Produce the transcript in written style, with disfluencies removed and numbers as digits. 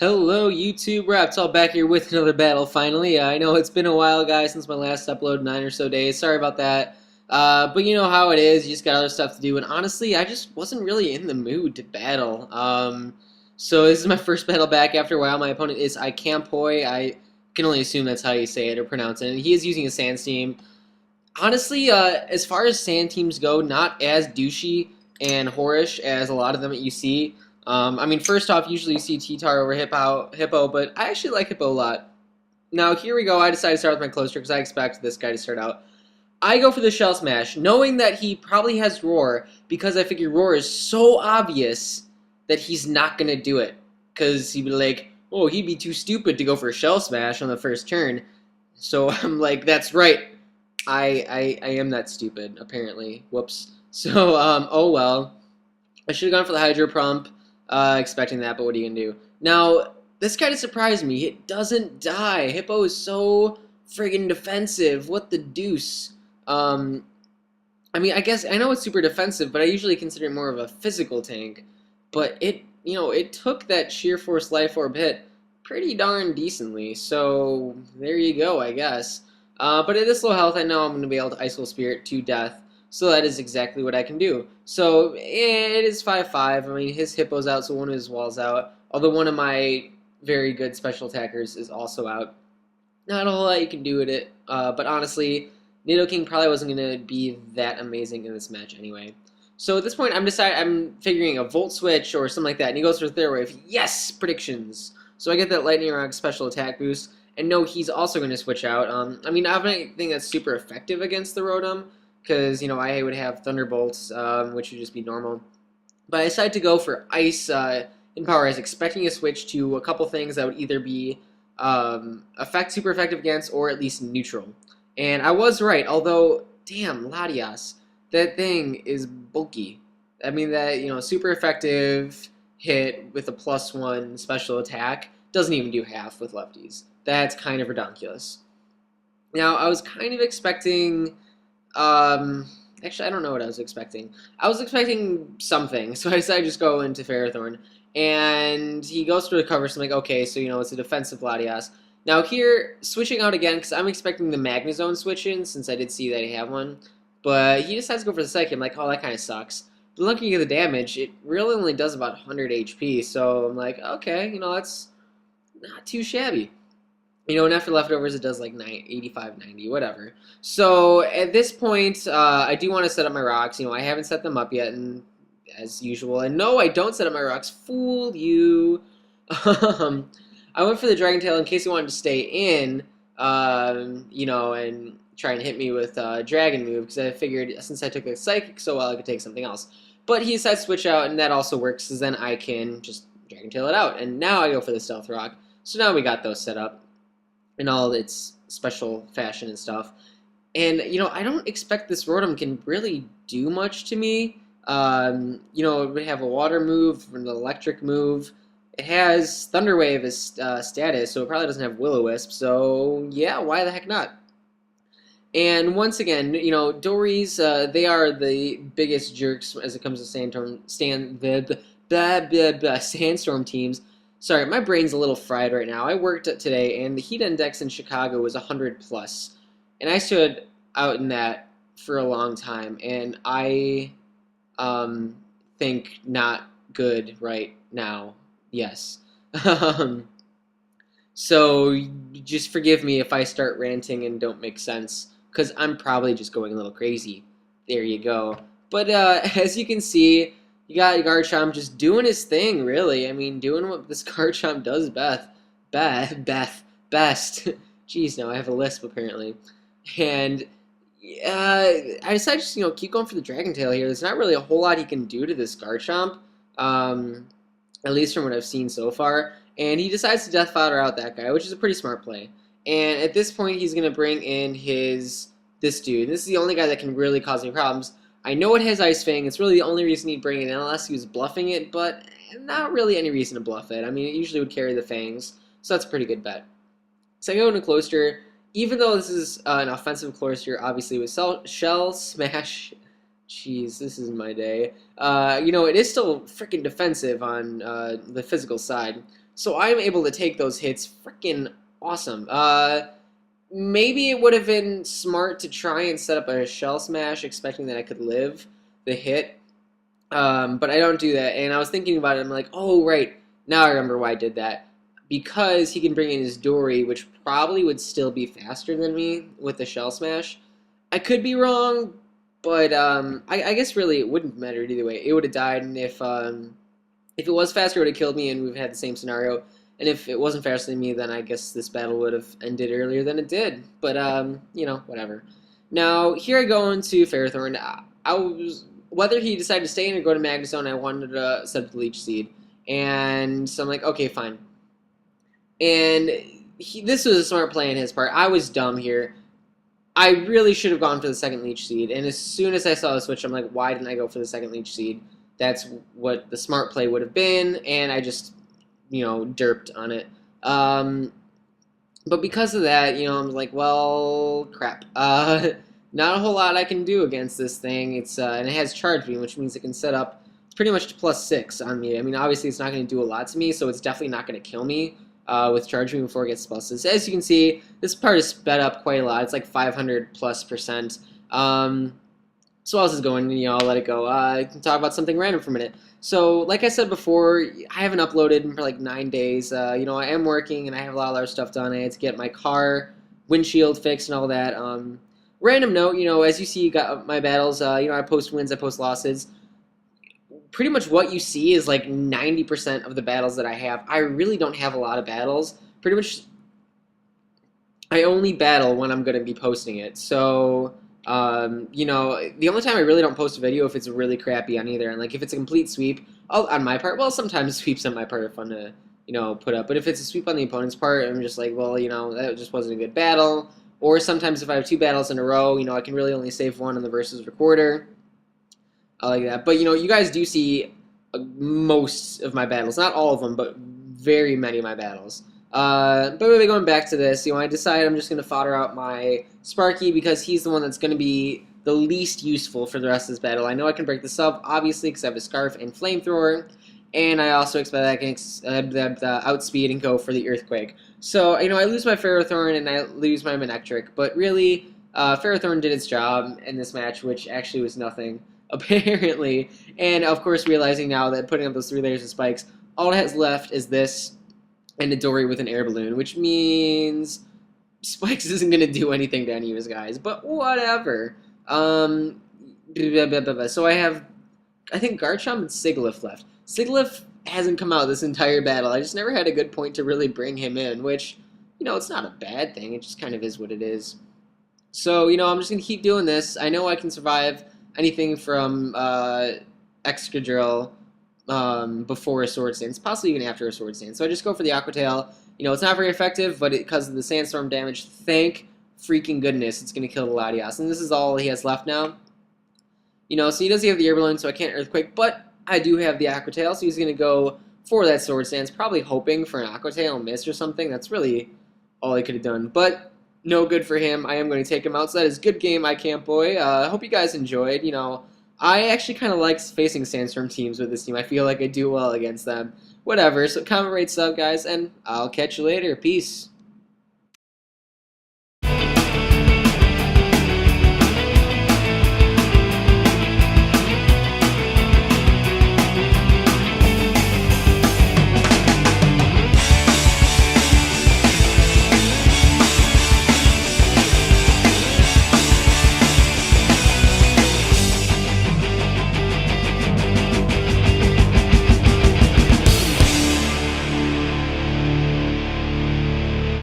Hello YouTube, RAPTall back here with another battle finally. I know it's been a while guys since my last upload, 9 or so days, sorry about that. But you know how it is, you just got other stuff to do, and honestly I just wasn't really in the mood to battle. So this is my first battle back after a while. My opponent is Icampoy. I can only assume that's how you say it or pronounce it, and he is using a sand team. Honestly, as far as sand teams go, not as douchey and whorish as a lot of them that you see. I mean, first off, usually you see T-Tar over Hippo, but I actually like Hippo a lot. Now, here we go. I decided to start with my closer because I expect this guy to start out. I go for the Shell Smash, knowing that he probably has Roar, because I figure Roar is so obvious that he's not going to do it. Because he'd be like, oh, he'd be too stupid to go for a Shell Smash on the first turn. So I'm like, that's right. I am that stupid, apparently. Whoops. So, oh well. I should have gone for the Hydro Pump, expecting that, but what are you going to do? Now, this kind of surprised me. It doesn't die. Hippo is so friggin' defensive. What the deuce? I mean, I guess, I know it's super defensive, but I usually consider it more of a physical tank. But it took that Sheer Force Life Orb hit pretty darn decently. So, there you go, I guess. But at this low health, I know I'm going to be able to Ice Cold Spirit to death. So that is exactly what I can do. So it is 5-5. I mean, his Hippo's out, so one of his walls out. Although one of my very good special attackers is also out. Not a whole lot you can do with it. But honestly, Nidoking probably wasn't going to be that amazing in this match anyway. So at this point, I'm figuring a Volt Switch or something like that. And he goes for Third Wave. Yes! Predictions! So I get that Lightning Rock special attack boost. And no, he's also going to switch out. I mean, I have anything that's super effective against the Rotom. Because, I would have Thunderbolts, which would just be normal. But I decided to go for Ice in Power Ice, expecting a switch to a couple things that would either be super effective against or at least neutral. And I was right, although, damn, Latias, that thing is bulky. I mean, that, super effective hit with a +1 special attack doesn't even do half with lefties. That's kind of ridiculous. Now, I was kind of expecting... actually, I don't know what I was expecting. I was expecting something, so I decided to just go into Ferrothorn. And he goes for the cover, so I'm like, okay, so, it's a defensive Latias. Now here, switching out again, because I'm expecting the Magnezone switch in, since I did see that he had one. But he decides to go for the Psychic. I'm like, oh, that kind of sucks. But looking at the damage, it really only does about 100 HP, so I'm like, okay, that's not too shabby. And after leftovers, it does like 85, 90, whatever. So at this point, I do want to set up my rocks. I haven't set them up yet, and as usual. And no, I don't set up my rocks. Fool you. I went for the Dragon Tail in case he wanted to stay in, and try and hit me with Dragon move, because I figured since I took the Psychic so well, I could take something else. But he decides to switch out, and that also works, because then I can just Dragon Tail it out. And now I go for the Stealth Rock. So now we got those set up in all its special fashion and stuff. And, I don't expect this Rotom can really do much to me. It would have a water move, an electric move. It has Thunder Wave as status, so it probably doesn't have Will-O-Wisp. So, yeah, why the heck not? And once again, Dories, they are the biggest jerks as it comes to Sandstorm teams. Sorry, my brain's a little fried right now. I worked today, and the heat index in Chicago was 100+. And I stood out in that for a long time, and I think not good right now. Yes. So just forgive me if I start ranting and don't make sense, because I'm probably just going a little crazy. There you go. But as you can see, you got Garchomp just doing his thing, really. I mean, doing what this Garchomp does best. Jeez, now I have a lisp, apparently. And I decided to just, keep going for the Dragon Tail here. There's not really a whole lot he can do to this Garchomp, at least from what I've seen so far. And he decides to Death Fodder out that guy, which is a pretty smart play. And at this point, he's going to bring in this dude. This is the only guy that can really cause me problems. I know it has Ice Fang. It's really the only reason he'd bring it in, unless he was bluffing it, but not really any reason to bluff it. I mean, it usually would carry the Fangs, so that's a pretty good bet. So I go into Cloyster. Even though this is an offensive Cloyster, obviously with Shell Smash, jeez, this is my day. It is still freaking defensive on the physical side. So I'm able to take those hits freaking awesome. Maybe it would have been smart to try and set up a shell smash, expecting that I could live the hit. But I don't do that. And I was thinking about it. I'm like, oh, right. Now I remember why I did that. Because he can bring in his Dory, which probably would still be faster than me with the shell smash. I could be wrong, but I guess really it wouldn't matter either way. It would have died, and if it was faster, it would have killed me, and we've had the same scenario. And if it wasn't faster than me, then I guess this battle would have ended earlier than it did. But, whatever. Now, here I go into Ferrothorn. I was, whether he decided to stay in or go to Magnezone, I wanted to set up the Leech Seed. And so I'm like, okay, fine. And this was a smart play on his part. I was dumb here. I really should have gone for the second Leech Seed. And as soon as I saw the switch, I'm like, why didn't I go for the second Leech Seed? That's what the smart play would have been, and I just, derped on it. But because of that, I'm like, well, crap. Not a whole lot I can do against this thing. It's and it has Charge Beam, which means it can set up pretty much to +6 on me. I mean, obviously it's not going to do a lot to me, so it's definitely not going to kill me with Charge Beam before it gets pluses. As you can see, this part is sped up quite a lot. It's like 500+%. So how's this going? I'll let it go. I can talk about something random for a minute. So, like I said before, I haven't uploaded for like 9 days. I am working and I have a lot of other stuff done. I had to get my car windshield fixed and all that. Random note, as you see, got my battles. I post wins, I post losses. Pretty much what you see is like 90% of the battles that I have. I really don't have a lot of battles. Pretty much, I only battle when I'm going to be posting it. So, the only time I really don't post a video if it's really crappy on either, and like if it's a complete sweep on my part, well, sometimes sweeps on my part are fun to put up, but if it's a sweep on the opponent's part, I'm just like, well, that just wasn't a good battle. Or sometimes if I have 2 battles in a row, I can really only save one on the versus recorder. I like that. But you guys do see most of my battles, not all of them, but very many of my battles. But really going back to this, I decided I'm just going to fodder out my Sparky because he's the one that's going to be the least useful for the rest of this battle. I know I can break this up, obviously, because I have a Scarf and Flamethrower, and I also expect that I can outspeed and go for the Earthquake. So, I lose my Ferrothorn and I lose my Manectric, but really, Ferrothorn did its job in this match, which actually was nothing, apparently. And, of course, realizing now that putting up those 3 layers of spikes, all it has left is this and a Dory with an air balloon, which means Spikes isn't going to do anything to any of his guys, but whatever. So I have, I think, Garchomp and Sigilyph left. Sigilyph hasn't come out this entire battle. I just never had a good point to really bring him in, which, it's not a bad thing. It just kind of is what it is. So, I'm just going to keep doing this. I know I can survive anything from Excadrill before a Sword Stance, possibly even after a Sword Stance. So I just go for the Aqua Tail. It's not very effective, but because of the Sandstorm damage, thank freaking goodness, it's going to kill the Latias. And this is all he has left now. So he doesn't have the Air Balloon, so I can't Earthquake, but I do have the Aqua Tail, so he's going to go for that Sword Stance, probably hoping for an Aqua Tail and miss or something. That's really all he could have done. But no good for him. I am going to take him out. So that is good game, Icampoy. I hope you guys enjoyed. I actually kind of like facing Sandstorm teams with this team. I feel like I do well against them. Whatever. So comment, rate, sub, guys, and I'll catch you later. Peace.